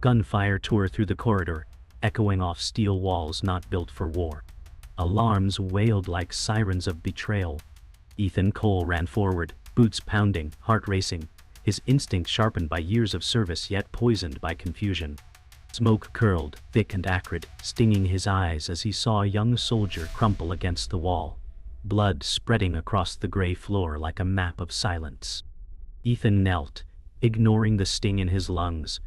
Gunfire tore through the corridor, echoing off steel walls not built for war. Alarms wailed like sirens of betrayal. Ethan Cole ran forward, boots pounding, heart racing, his instinct sharpened by years of service yet poisoned by confusion. Smoke curled, thick and acrid, stinging his eyes as he saw a young soldier crumple against the wall, blood spreading across the gray floor like a map of silence. Ethan knelt, ignoring the sting in his lungs,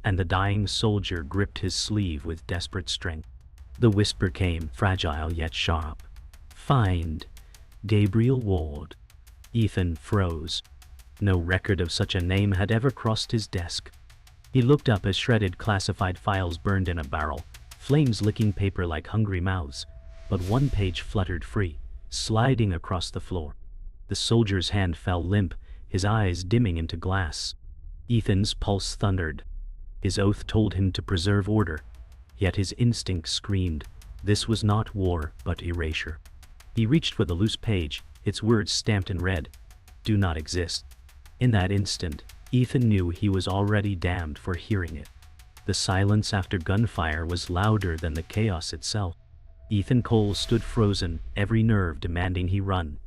and the dying soldier gripped his sleeve with desperate strength. The whisper came, fragile yet sharp. "Find Gabriel Ward." Ethan froze. No record of such a name had ever crossed his desk. He looked up as shredded classified files burned in a barrel, flames licking paper like hungry mouths, but one page fluttered free, sliding across the floor. The soldier's hand fell limp, his eyes dimming into glass. Ethan's pulse thundered. His oath told him to preserve order, yet his instinct screamed, this was not war but erasure. He reached for the loose page, its words stamped in red, "Do not exist." In that instant, Ethan knew he was already damned for hearing it. The silence after gunfire was louder than the chaos itself. Ethan Cole stood frozen, every nerve demanding he run,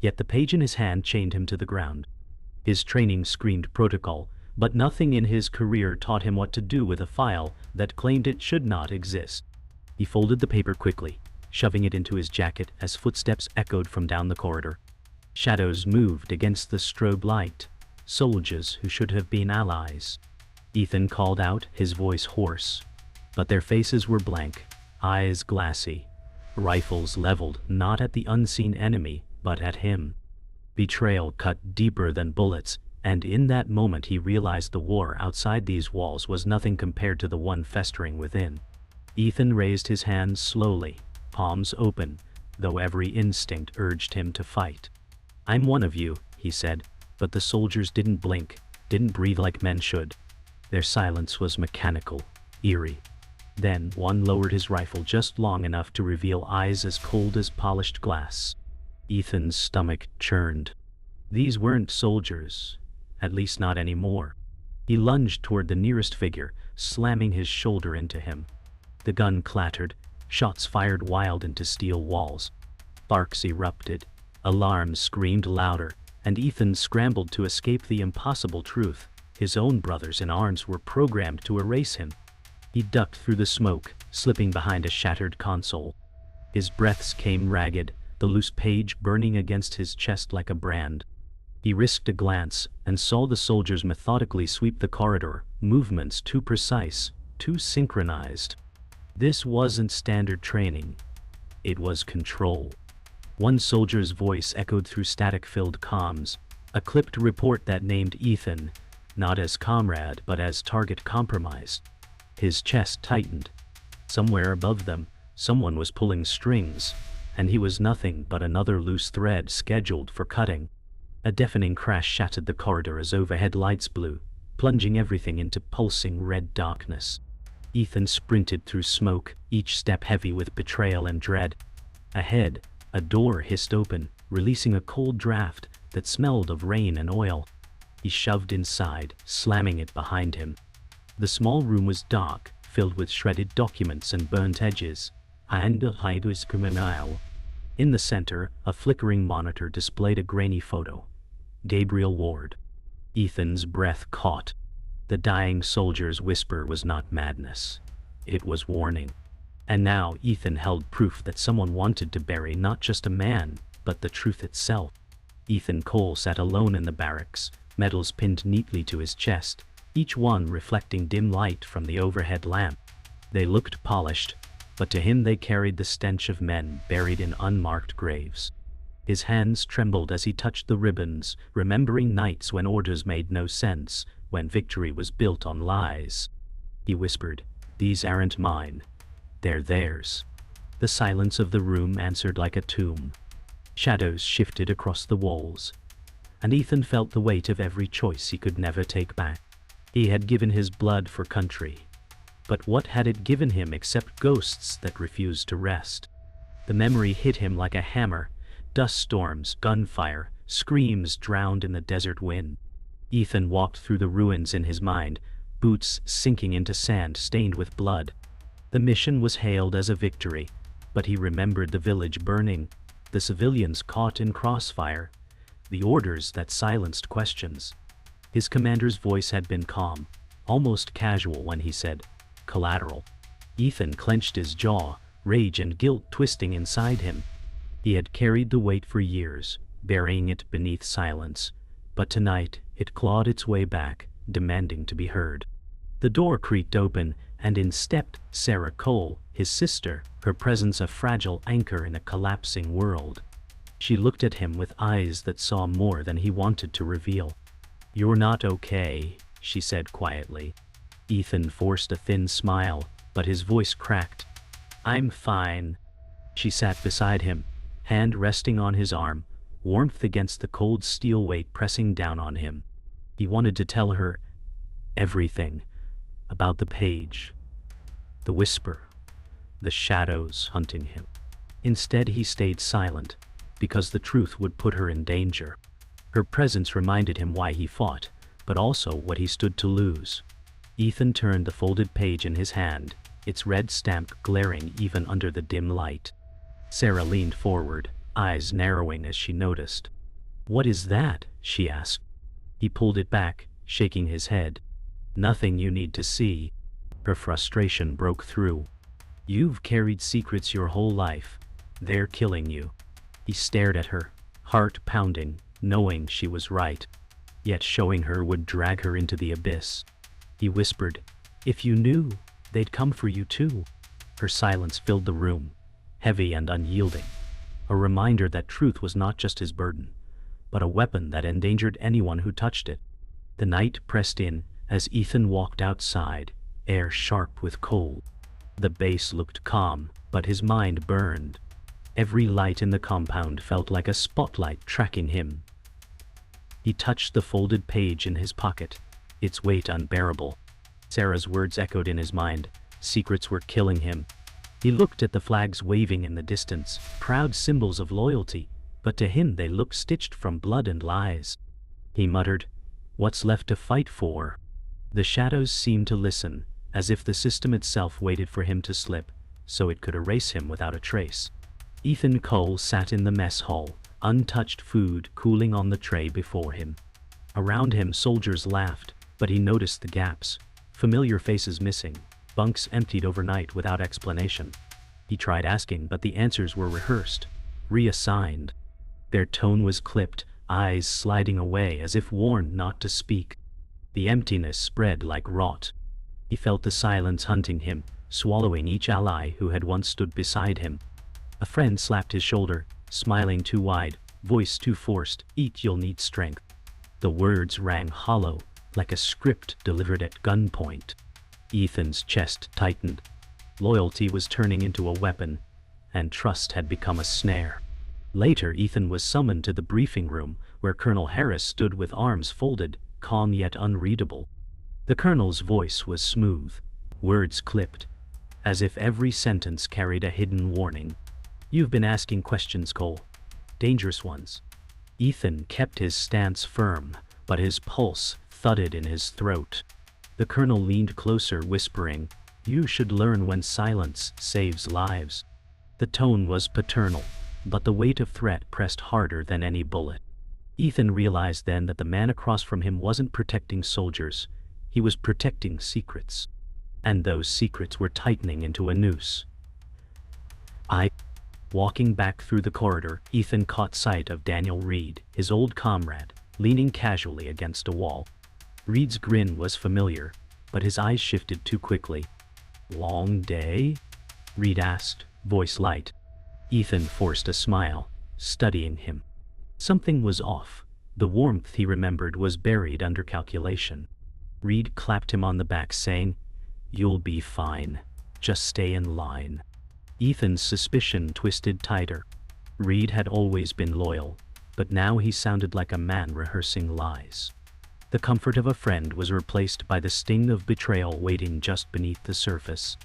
yet the page in his hand chained him to the ground. His training screamed protocol, but nothing in his career taught him what to do with a file that claimed it should not exist. He folded the paper quickly, shoving it into his jacket as footsteps echoed from down the corridor. Shadows moved against the strobe light, soldiers who should have been allies. Ethan called out, his voice hoarse, but their faces were blank, eyes glassy, rifles leveled not at the unseen enemy but at him. Betrayal cut deeper than bullets, and in that moment he realized the war outside these walls was nothing compared to the one festering within. Ethan raised his hands slowly, palms open, though every instinct urged him to fight. "I'm one of you," he said, but the soldiers didn't blink, didn't breathe like men should. Their silence was mechanical, eerie. Then one lowered his rifle just long enough to reveal eyes as cold as polished glass. Ethan's stomach churned. These weren't soldiers, at least not anymore. He lunged toward the nearest figure, slamming his shoulder into him. The gun clattered, shots fired wild into steel walls. Sparks erupted, alarms screamed louder, and Ethan scrambled to escape the impossible truth. His own brothers in arms were programmed to erase him. He ducked through the smoke, slipping behind a shattered console. His breaths came ragged, the loose page burning against his chest like a brand. He risked a glance and saw the soldiers methodically sweep the corridor, movements too precise, too synchronized. This wasn't standard training. It was control. One soldier's voice echoed through static-filled comms, a clipped report that named Ethan, not as comrade but as target compromised. His chest tightened. Somewhere above them, someone was pulling strings, and he was nothing but another loose thread scheduled for cutting. A deafening crash shattered the corridor as overhead lights blew, plunging everything into pulsing red darkness. Ethan sprinted through smoke, each step heavy with betrayal and dread. Ahead, a door hissed open, releasing a cold draft that smelled of rain and oil. He shoved inside, slamming it behind him. The small room was dark, filled with shredded documents and burnt edges. In the center, a flickering monitor displayed a grainy photo. Gabriel Ward. Ethan's breath caught. The dying soldier's whisper was not madness. It was warning. And now Ethan held proof that someone wanted to bury not just a man, but the truth itself. Ethan Cole sat alone in the barracks, medals pinned neatly to his chest, each one reflecting dim light from the overhead lamp. They looked polished, but to him they carried the stench of men buried in unmarked graves. His hands trembled as he touched the ribbons, remembering nights when orders made no sense, when victory was built on lies. He whispered, "These aren't mine. They're theirs." The silence of the room answered like a tomb. Shadows shifted across the walls, and Ethan felt the weight of every choice he could never take back. He had given his blood for country, but what had it given him except ghosts that refused to rest? The memory hit him like a hammer, dust storms, gunfire, screams drowned in the desert wind. Ethan walked through the ruins in his mind, boots sinking into sand stained with blood. The mission was hailed as a victory, but he remembered the village burning, the civilians caught in crossfire, the orders that silenced questions. His commander's voice had been calm, almost casual when he said, "Collateral." Ethan clenched his jaw, rage and guilt twisting inside him. He had carried the weight for years, burying it beneath silence, but tonight it clawed its way back, demanding to be heard. The door creaked open, and in stepped Sarah Cole, his sister, her presence a fragile anchor in a collapsing world. She looked at him with eyes that saw more than he wanted to reveal. "You're not okay," she said quietly. Ethan forced a thin smile, but his voice cracked. "I'm fine." She sat beside him, hand resting on his arm, warmth against the cold steel weight pressing down on him. He wanted to tell her everything about the page, the whisper, the shadows hunting him. Instead he stayed silent, because the truth would put her in danger. Her presence reminded him why he fought, but also what he stood to lose. Ethan turned the folded page in his hand, its red stamp glaring even under the dim light. Sarah leaned forward, eyes narrowing as she noticed. "What is that?" she asked. He pulled it back, shaking his head. "Nothing you need to see." Her frustration broke through. "You've carried secrets your whole life. They're killing you." He stared at her, heart pounding, knowing she was right. Yet showing her would drag her into the abyss. He whispered, "If you knew, they'd come for you too." Her silence filled the room, heavy and unyielding. A reminder that truth was not just his burden, but a weapon that endangered anyone who touched it. The night pressed in as Ethan walked outside, air sharp with cold. The base looked calm, but his mind burned. Every light in the compound felt like a spotlight tracking him. He touched the folded page in his pocket, its weight unbearable. Sarah's words echoed in his mind. Secrets were killing him. He looked at the flags waving in the distance, proud symbols of loyalty, but to him they looked stitched from blood and lies. He muttered, "What's left to fight for?" The shadows seemed to listen, as if the system itself waited for him to slip, so it could erase him without a trace. Ethan Cole sat in the mess hall, untouched food cooling on the tray before him. Around him soldiers laughed, but he noticed the gaps, familiar faces missing, bunks emptied overnight without explanation. He tried asking, but the answers were rehearsed, reassigned. Their tone was clipped, eyes sliding away as if warned not to speak. The emptiness spread like rot. He felt the silence hunting him, swallowing each ally who had once stood beside him. A friend slapped his shoulder, smiling too wide, voice too forced, "Eat, you'll need strength." The words rang hollow, like a script delivered at gunpoint. Ethan's chest tightened. Loyalty was turning into a weapon, and trust had become a snare. Later Ethan was summoned to the briefing room, where Colonel Harris stood with arms folded, calm yet unreadable. The colonel's voice was smooth, words clipped, as if every sentence carried a hidden warning. "You've been asking questions, Cole. Dangerous ones." Ethan kept his stance firm, but his pulse thudded in his throat. The colonel leaned closer, whispering, "You should learn when silence saves lives." The tone was paternal, but the weight of threat pressed harder than any bullet. Ethan realized then that the man across from him wasn't protecting soldiers, he was protecting secrets. And those secrets were tightening into a noose. Walking back through the corridor, Ethan caught sight of Daniel Reed, his old comrade, leaning casually against a wall. Reed's grin was familiar, but his eyes shifted too quickly. "Long day?" Reed asked, voice light. Ethan forced a smile, studying him. Something was off. The warmth he remembered was buried under calculation. Reed clapped him on the back, saying, "You'll be fine. Just stay in line." Ethan's suspicion twisted tighter. Reed had always been loyal, but now he sounded like a man rehearsing lies. The comfort of a friend was replaced by the sting of betrayal waiting just beneath the surface.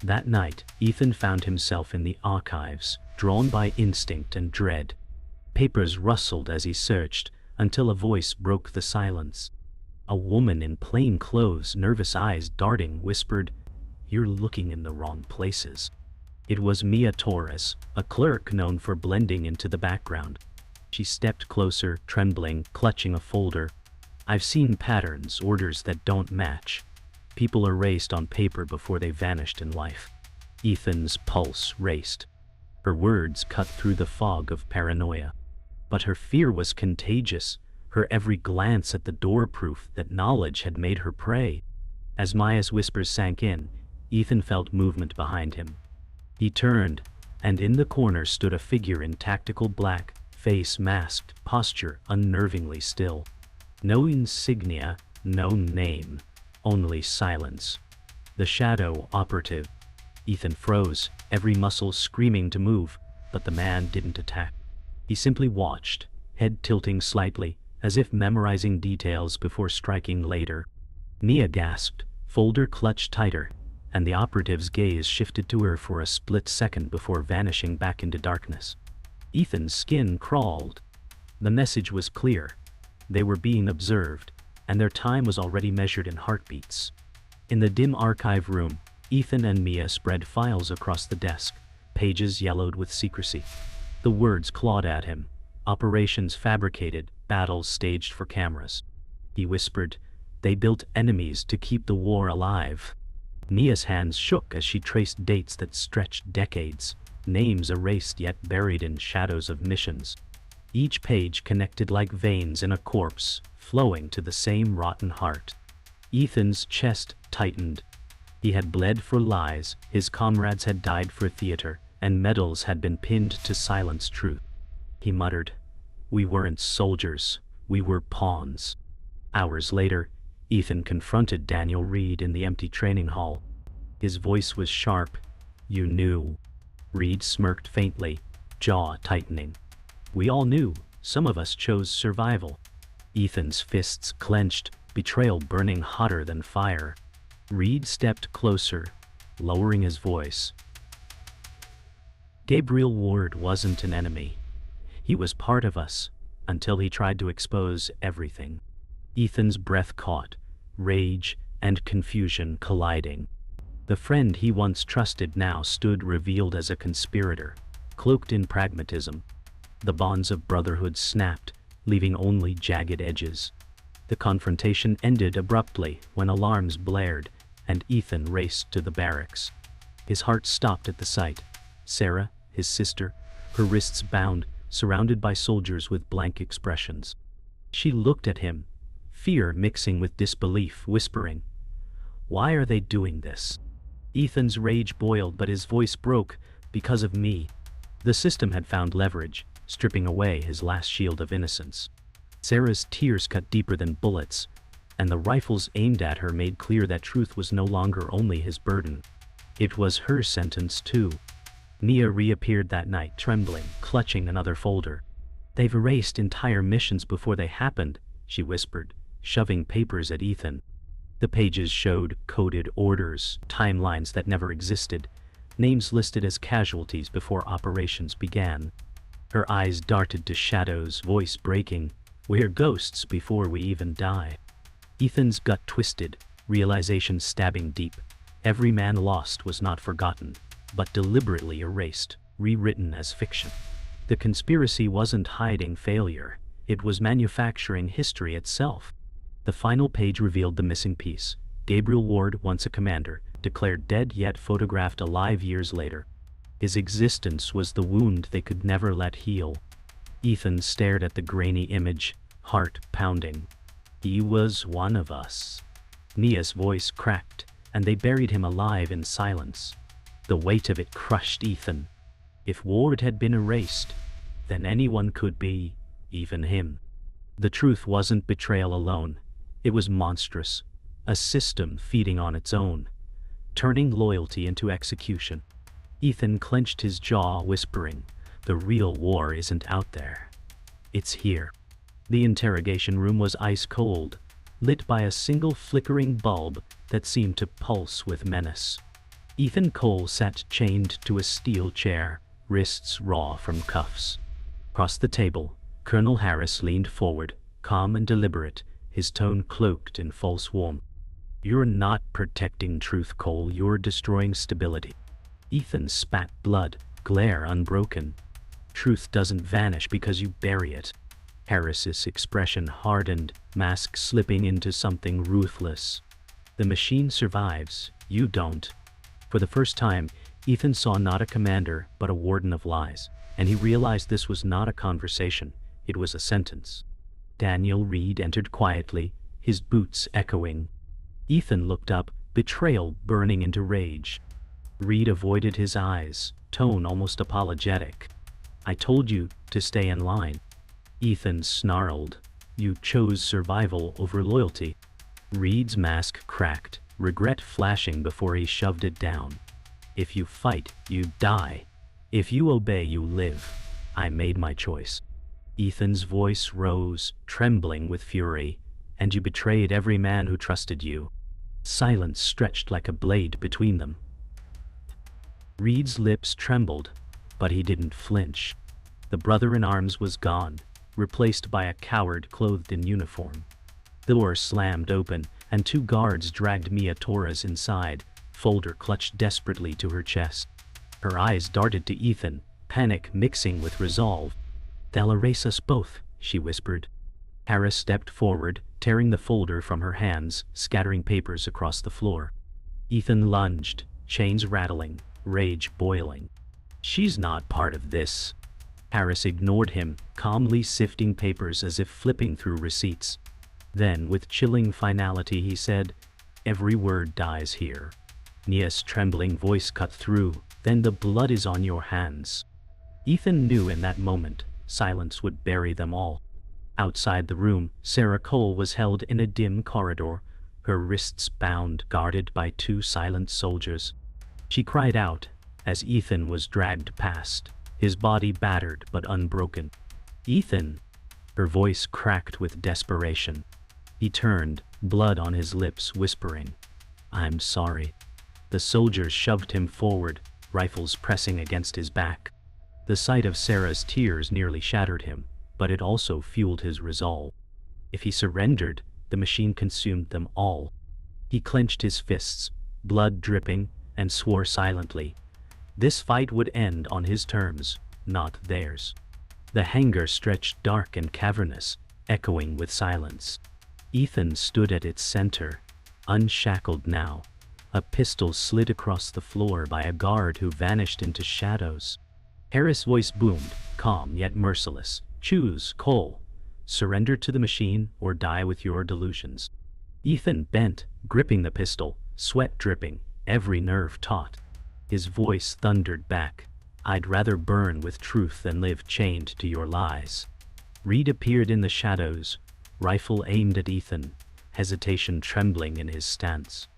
That night, Ethan found himself in the archives, drawn by instinct and dread. Papers rustled as he searched, until a voice broke the silence. A woman in plain clothes, nervous eyes darting, whispered, "You're looking in the wrong places." It was Mia Torres, a clerk known for blending into the background. She stepped closer, trembling, clutching a folder. "I've seen patterns, orders that don't match. People erased on paper before they vanished in life." Ethan's pulse raced. Her words cut through the fog of paranoia. But her fear was contagious, her every glance at the door proof that knowledge had made her prey. As Maya's whispers sank in, Ethan felt movement behind him. He turned, and in the corner stood a figure in tactical black, face masked, posture unnervingly still. No insignia, no name, only silence. The shadow operative. Ethan froze, every muscle screaming to move, but the man didn't attack. He simply watched, head tilting slightly, as if memorizing details before striking later. Mia gasped, folder clutched tighter, and the operative's gaze shifted to her for a split second before vanishing back into darkness. Ethan's skin crawled. The message was clear. They were being observed, and their time was already measured in heartbeats. In the dim archive room, Ethan and Mia spread files across the desk, pages yellowed with secrecy. The words clawed at him. Operations fabricated, battles staged for cameras. He whispered, "They built enemies to keep the war alive." Mia's hands shook as she traced dates that stretched decades, names erased yet buried in shadows of missions. Each page connected like veins in a corpse, flowing to the same rotten heart. Ethan's chest tightened. He had bled for lies, his comrades had died for theater, and medals had been pinned to silence truth. He muttered, "We weren't soldiers, we were pawns." Hours later, Ethan confronted Daniel Reed in the empty training hall. His voice was sharp. "You knew." Reed smirked faintly, jaw tightening. "We all knew. Some of us chose survival." Ethan's fists clenched, betrayal burning hotter than fire. Reed stepped closer, lowering his voice. "Gabriel Ward wasn't an enemy. He was part of us, until he tried to expose everything." Ethan's breath caught, rage and confusion colliding. The friend he once trusted now stood revealed as a conspirator, cloaked in pragmatism. The bonds of brotherhood snapped, leaving only jagged edges. The confrontation ended abruptly when alarms blared, and Ethan raced to the barracks. His heart stopped at the sight. Sarah, his sister, her wrists bound, surrounded by soldiers with blank expressions. She looked at him, fear mixing with disbelief, whispering, "Why are they doing this?" Ethan's rage boiled, but his voice broke. "Because of me." The system had found leverage, stripping away his last shield of innocence. Sarah's tears cut deeper than bullets, and the rifles aimed at her made clear that truth was no longer only his burden. It was her sentence too. Mia reappeared that night, trembling, clutching another folder. "They've erased entire missions before they happened," she whispered, shoving papers at Ethan. The pages showed coded orders, timelines that never existed, names listed as casualties before operations began. Her eyes darted to shadows, voice breaking, "We're ghosts before we even die." Ethan's gut twisted, realization stabbing deep. Every man lost was not forgotten, but deliberately erased, rewritten as fiction. The conspiracy wasn't hiding failure, it was manufacturing history itself. The final page revealed the missing piece. Gabriel Ward, once a commander, declared dead yet photographed alive years later. His existence was the wound they could never let heal. Ethan stared at the grainy image, heart pounding. "He was one of us." Mia's voice cracked, and they buried him alive in silence. The weight of it crushed Ethan. If Ward had been erased, then anyone could be, even him. The truth wasn't betrayal alone. It was monstrous, a system feeding on its own, turning loyalty into execution. Ethan clenched his jaw, whispering, "The real war isn't out there. It's here." The interrogation room was ice cold, lit by a single flickering bulb that seemed to pulse with menace. Ethan Cole sat chained to a steel chair, wrists raw from cuffs. Across the table, Colonel Harris leaned forward, calm and deliberate, his tone cloaked in false warmth. "You're not protecting truth, Cole, you're destroying stability." Ethan spat blood, glare unbroken. "Truth doesn't vanish because you bury it." Harris's expression hardened, mask slipping into something ruthless. "The machine survives, you don't." For the first time, Ethan saw not a commander, but a warden of lies, and he realized this was not a conversation, it was a sentence. Daniel Reed entered quietly, his boots echoing. Ethan looked up, betrayal burning into rage. Reed avoided his eyes, tone almost apologetic. "I told you to stay in line." Ethan snarled. "You chose survival over loyalty." Reed's mask cracked, regret flashing before he shoved it down. "If you fight, you die. If you obey, you live. I made my choice." Ethan's voice rose, trembling with fury. "And you betrayed every man who trusted you." Silence stretched like a blade between them. Reed's lips trembled, but he didn't flinch. The brother-in-arms was gone, replaced by a coward clothed in uniform. The door slammed open, and two guards dragged Mia Torres inside, folder clutched desperately to her chest. Her eyes darted to Ethan, panic mixing with resolve. "They'll erase us both," she whispered. Harris stepped forward, tearing the folder from her hands, scattering papers across the floor. Ethan lunged, chains rattling, rage boiling. "She's not part of this." Harris ignored him, calmly sifting papers as if flipping through receipts. Then, with chilling finality, he said, "Every word dies here." Nia's trembling voice cut through, "Then the blood is on your hands." Ethan knew in that moment, silence would bury them all. Outside the room, Sarah Cole was held in a dim corridor, her wrists bound, guarded by two silent soldiers. She cried out, as Ethan was dragged past, his body battered but unbroken. "Ethan!" Her voice cracked with desperation. He turned, blood on his lips, whispering, "I'm sorry." The soldiers shoved him forward, rifles pressing against his back. The sight of Sarah's tears nearly shattered him, but it also fueled his resolve. If he surrendered, the machine consumed them all. He clenched his fists, blood dripping, and swore silently. This fight would end on his terms, not theirs. The hangar stretched dark and cavernous, echoing with silence. Ethan stood at its center, unshackled now. A pistol slid across the floor by a guard who vanished into shadows. Harris' voice boomed, calm yet merciless. "Choose, Cole. Surrender to the machine or die with your delusions." Ethan bent, gripping the pistol, sweat dripping, every nerve taut. His voice thundered back, "I'd rather burn with truth than live chained to your lies." Reed appeared in the shadows, rifle aimed at Ethan, hesitation trembling in his stance.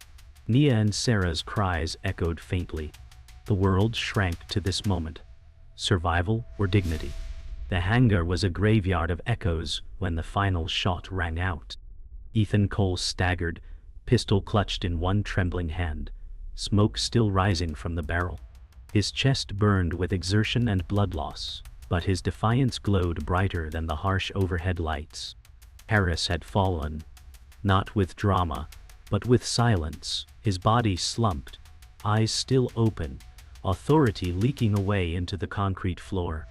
Nia and Sarah's cries echoed faintly. The world shrank to this moment. Survival or dignity? The hangar was a graveyard of echoes when the final shot rang out. Ethan Cole staggered, pistol clutched in one trembling hand, smoke still rising from the barrel. His chest burned with exertion and blood loss, but his defiance glowed brighter than the harsh overhead lights. Harris had fallen, not with drama, but with silence, his body slumped, eyes still open, authority leaking away into the concrete floor.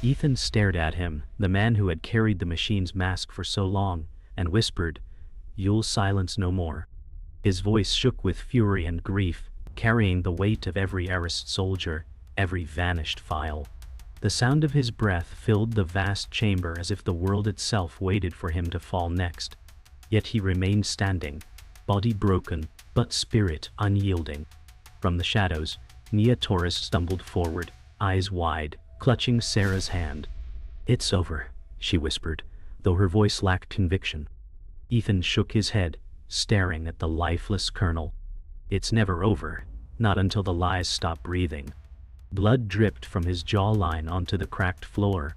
Ethan stared at him, the man who had carried the machine's mask for so long, and whispered, "You'll silence no more." His voice shook with fury and grief, carrying the weight of every harassed soldier, every vanished file. The sound of his breath filled the vast chamber as if the world itself waited for him to fall next. Yet he remained standing, body broken, but spirit unyielding. From the shadows, Mia Torres stumbled forward, eyes wide, clutching Sarah's hand. "It's over," she whispered, though her voice lacked conviction. Ethan shook his head, staring at the lifeless colonel. "It's never over, not until the lies stop breathing." Blood dripped from his jawline onto the cracked floor.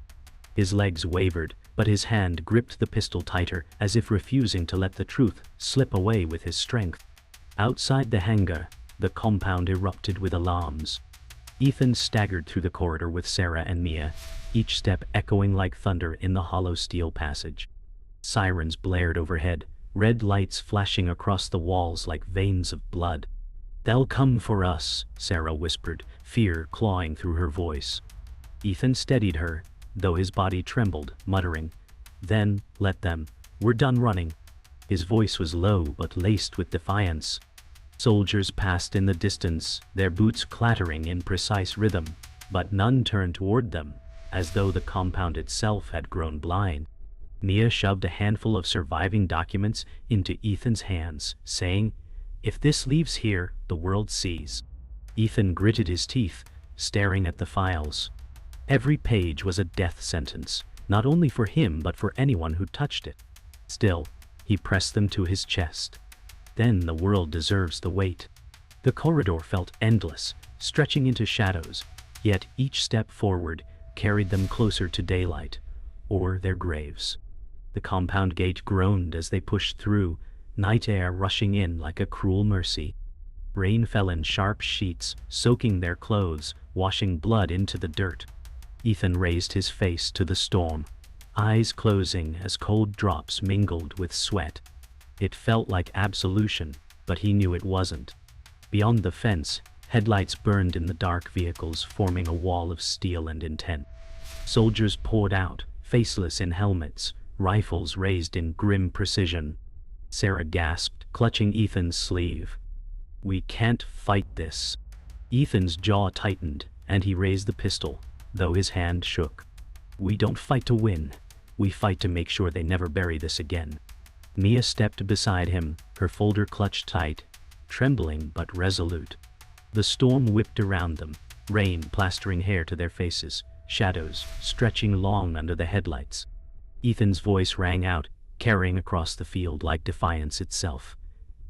His legs wavered, but his hand gripped the pistol tighter, as if refusing to let the truth slip away with his strength. Outside the hangar, the compound erupted with alarms. Ethan staggered through the corridor with Sarah and Mia, each step echoing like thunder in the hollow steel passage. Sirens blared overhead, red lights flashing across the walls like veins of blood. "They'll come for us," Sarah whispered, fear clawing through her voice. Ethan steadied her, though his body trembled, muttering, "Then, let them. We're done running." His voice was low but laced with defiance. Soldiers passed in the distance, their boots clattering in precise rhythm, but none turned toward them, as though the compound itself had grown blind. Mia shoved a handful of surviving documents into Ethan's hands, saying, "If this leaves here, the world sees." Ethan gritted his teeth, staring at the files. Every page was a death sentence, not only for him but for anyone who touched it. Still, he pressed them to his chest. Then the world deserves the wait. The corridor felt endless, stretching into shadows, yet each step forward carried them closer to daylight, or their graves. The compound gate groaned as they pushed through, night air rushing in like a cruel mercy. Rain fell in sharp sheets, soaking their clothes, washing blood into the dirt. Ethan raised his face to the storm, eyes closing as cold drops mingled with sweat. It felt like absolution, but he knew it wasn't. Beyond the fence, headlights burned in the dark vehicles, forming a wall of steel and intent. Soldiers poured out, faceless in helmets, rifles raised in grim precision. Sarah gasped, clutching Ethan's sleeve. "We can't fight this." Ethan's jaw tightened, and he raised the pistol, though his hand shook. "We don't fight to win. We fight to make sure they never bury this again." Mia stepped beside him, her folder clutched tight, trembling but resolute. The storm whipped around them, rain plastering hair to their faces, shadows stretching long under the headlights. Ethan's voice rang out, carrying across the field like defiance itself.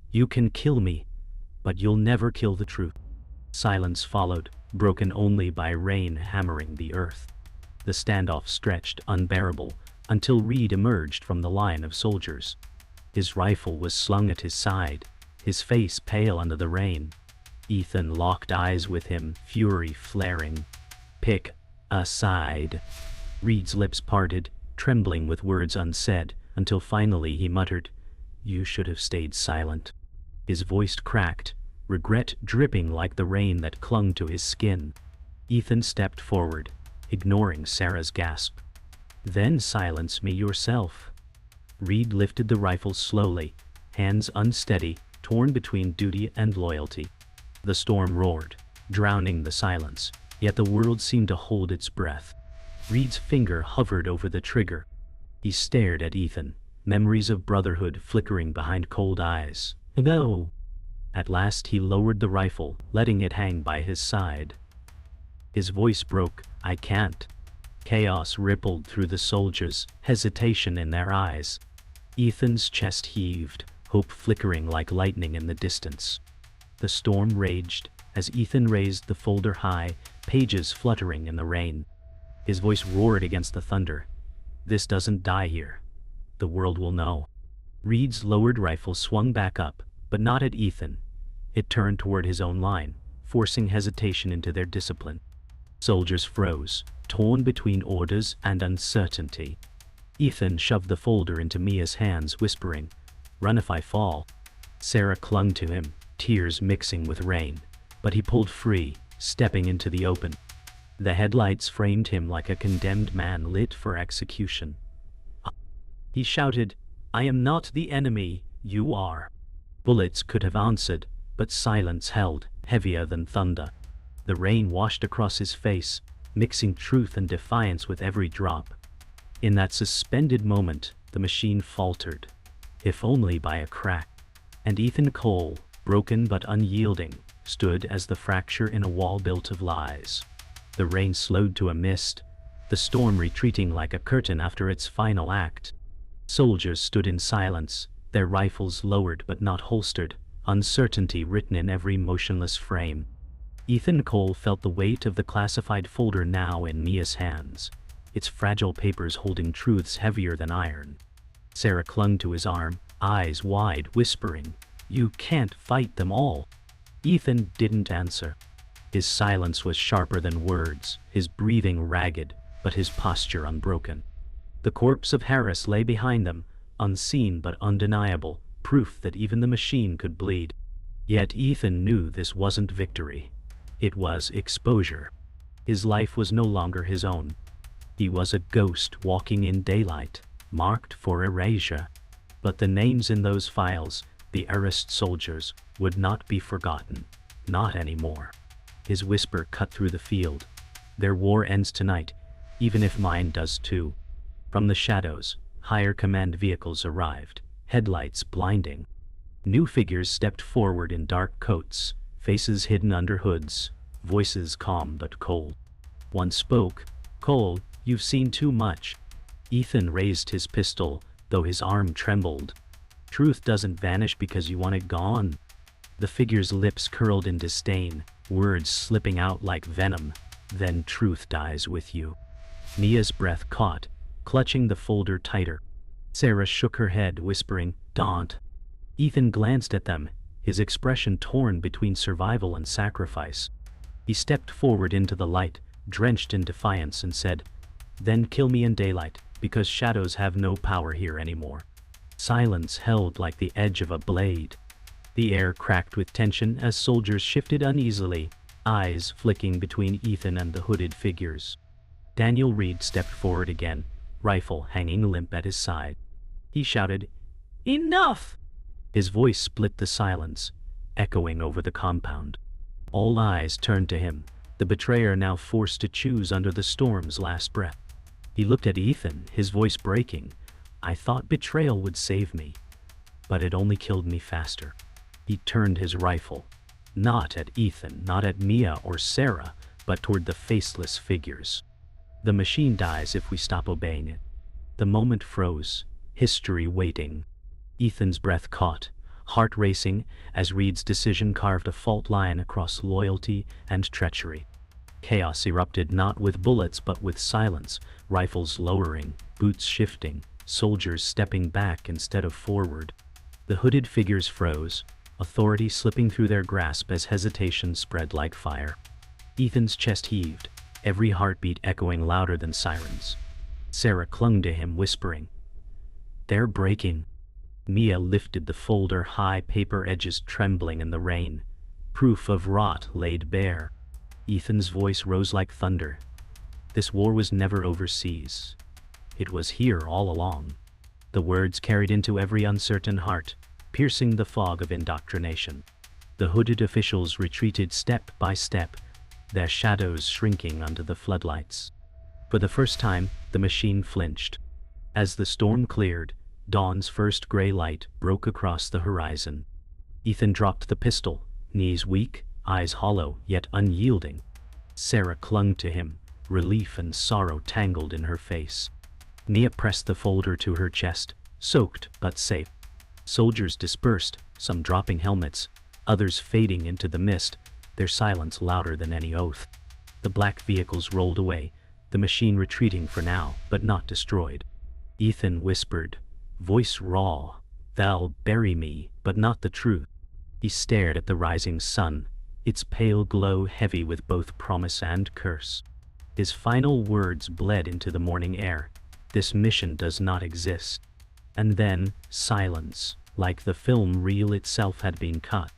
"You can kill me, but you'll never kill the truth." Silence followed, broken only by rain hammering the earth. The standoff stretched unbearable, until Reed emerged from the line of soldiers. His rifle was slung at his side, his face pale under the rain. Ethan locked eyes with him, fury flaring. "Pick a side." Reed's lips parted, trembling with words unsaid, until finally he muttered, "You should have stayed silent." His voice cracked, regret dripping like the rain that clung to his skin. Ethan stepped forward, ignoring Sarah's gasp. "Then silence me yourself." Reed lifted the rifle slowly, hands unsteady, torn between duty and loyalty. The storm roared, drowning the silence, yet the world seemed to hold its breath. Reed's finger hovered over the trigger. He stared at Ethan, memories of brotherhood flickering behind cold eyes. "No!" At last he lowered the rifle, letting it hang by his side. His voice broke, "I can't." Chaos rippled through the soldiers, hesitation in their eyes. Ethan's chest heaved, hope flickering like lightning in the distance. The storm raged, as Ethan raised the folder high, pages fluttering in the rain. His voice roared against the thunder. "This doesn't die here. The world will know." Reed's lowered rifle swung back up, but not at Ethan. It turned toward his own line, forcing hesitation into their discipline. Soldiers froze, torn between orders and uncertainty. Ethan shoved the folder into Mia's hands, whispering, "Run if I fall." Sarah clung to him, tears mixing with rain, but he pulled free, stepping into the open. The headlights framed him like a condemned man lit for execution. He shouted, "I am not the enemy, you are." Bullets could have answered, but silence held, heavier than thunder. The rain washed across his face, mixing truth and defiance with every drop. In that suspended moment, the machine faltered, if only by a crack. And Ethan Cole, broken but unyielding, stood as the fracture in a wall built of lies. The rain slowed to a mist, the storm retreating like a curtain after its final act. Soldiers stood in silence, their rifles lowered but not holstered, uncertainty written in every motionless frame. Ethan Cole felt the weight of the classified folder now in Mia's hands, its fragile papers holding truths heavier than iron. Sarah clung to his arm, eyes wide, whispering, "You can't fight them all." Ethan didn't answer. His silence was sharper than words, his breathing ragged, but his posture unbroken. The corpse of Harris lay behind them, unseen but undeniable, proof that even the machine could bleed. Yet Ethan knew this wasn't victory. It was exposure. His life was no longer his own. He was a ghost walking in daylight, marked for erasure. But the names in those files, the erased soldiers, would not be forgotten. Not anymore. His whisper cut through the field. Their war ends tonight, even if mine does too. From the shadows, higher command vehicles arrived, headlights blinding. New figures stepped forward in dark coats, faces hidden under hoods, voices calm but cold. One spoke, "Cole, you've seen too much." Ethan raised his pistol, though his arm trembled. "Truth doesn't vanish because you want it gone." The figure's lips curled in disdain, words slipping out like venom. "Then truth dies with you." Mia's breath caught, clutching the folder tighter. Sarah shook her head, whispering, "Don't." Ethan glanced at them, his expression torn between survival and sacrifice. He stepped forward into the light, drenched in defiance, and said, "Then kill me in daylight, because shadows have no power here anymore." Silence held like the edge of a blade. The air cracked with tension as soldiers shifted uneasily, eyes flicking between Ethan and the hooded figures. Daniel Reed stepped forward again, rifle hanging limp at his side. He shouted, "Enough!" His voice split the silence, echoing over the compound. All eyes turned to him, the betrayer now forced to choose under the storm's last breath. He looked at Ethan, his voice breaking. "I thought betrayal would save me, but it only killed me faster." He turned his rifle, not at Ethan, not at Mia or Sarah, but toward the faceless figures. "The machine dies if we stop obeying it." The moment froze, history waiting. Ethan's breath caught, heart racing, as Reed's decision carved a fault line across loyalty and treachery. Chaos erupted not with bullets but with silence, rifles lowering, boots shifting, soldiers stepping back instead of forward. The hooded figures froze, authority slipping through their grasp as hesitation spread like fire. Ethan's chest heaved, every heartbeat echoing louder than sirens. Sarah clung to him, whispering, "They're breaking." Mia lifted the folder high, paper edges trembling in the rain. Proof of rot laid bare. Ethan's voice rose like thunder. This war was never overseas. It was here all along. The words carried into every uncertain heart, piercing the fog of indoctrination. The hooded officials retreated step by step, their shadows shrinking under the floodlights. For the first time, the machine flinched. As the storm cleared, dawn's first gray light broke across the horizon. Ethan dropped the pistol, knees weak, eyes hollow, yet unyielding. Sarah clung to him, relief and sorrow tangled in her face. Mia pressed the folder to her chest, soaked but safe. Soldiers dispersed, some dropping helmets, others fading into the mist, their silence louder than any oath. The black vehicles rolled away, the machine retreating for now, but not destroyed. Ethan whispered, voice raw, "They'll bury me, but not the truth." He stared at the rising sun, its pale glow heavy with both promise and curse. His final words bled into the morning air. "This mission does not exist." And then, silence, like the film reel itself had been cut.